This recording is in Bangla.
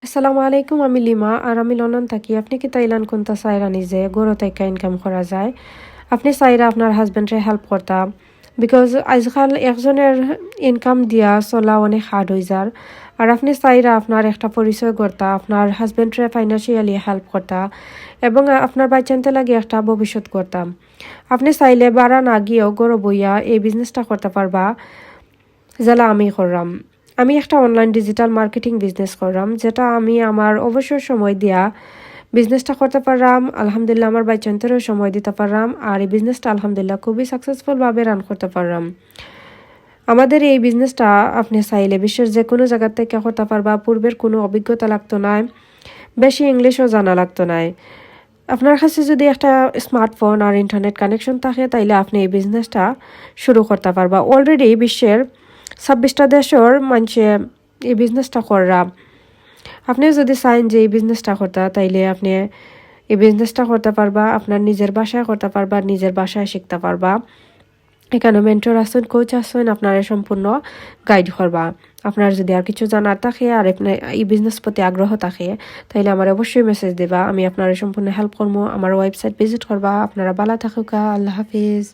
আসসালামু আলাইকুম, আমি লিমা আর আমি লন্ডন থাকি। আপনি কি তাইলান কোনটা চাইরা নিজে গড় থেকে ইনকাম করা যায়? আপনি চাইরা আপনার হাজবেন্ডে হেল্প করতা, বিকজ আজকাল একজনের ইনকাম দিয়া চলা অনেক হার্ড হয়ে যার। আর আপনি চাইরা আপনার একটা পরিচয় করতা, আপনার হাজবেন্ডে ফাইন্যান্সিয়ালি হেল্প করতা এবং আপনার বাচ্চানতে লাগে একটা ভবিষ্যৎ করতাম। আপনি চাইলে বাড়া না গিয়েও গড় বইয়া এই বিজনেসটা করতে পারবা, যেটা আমি করলাম। আমি একটা অনলাইন ডিজিটাল মার্কেটিং বিজনেস করলাম, যেটা আমি আমার অবসর সময় দিয়া বিজনেসটা করতে পারলাম। আলহামদুলিল্লাহ আমার বাচ্চাদেরও সময় দিতে পারলাম, আর এই বিজনেসটা আলহামদুলিল্লাহ খুবই সাকসেসফুলভাবে রান করতে পারলাম। আমাদের এই বিজনেসটা আপনি চাইলে বিশ্বের যে কোনো জায়গা থেকে করতে পারবা। পূর্বের কোনো অভিজ্ঞতা লাগতো না, বেশি ইংলিশও জানা লাগতো না। আপনার কাছে যদি একটা স্মার্টফোন আর ইন্টারনেট কানেকশন থাকে, তাইলে আপনি এই বিজনেসটা শুরু করতে পারবা। অলরেডি বিশ্বের 26টা দেশের মানুষে এই বিজনেসটা কররা। আপনিও যদি চাইন যে এই বিজনেসটা করতে, তাইলে আপনি এই বিজনেসটা করতে পারবা। আপনার নিজের বাসায় করতে পারবা, নিজের বাসায় শিখতে পারবা। এখানে মেন্টর আছেন, কোচ আছেন, আপনারা সম্পূর্ণ গাইড করবা। আপনার যদি আর কিছু জানার থাকে আর আপনার এই বিজনেস প্রতি আগ্রহ থাকে, তাইলে আমার অবশ্যই মেসেজ দেবা। আমি আপনারা সম্পূর্ণ হেল্প করবো। আমার ওয়েবসাইট ভিজিট করবা। আপনারা ভালো থাকুকা। আল্লাহ হাফিজ।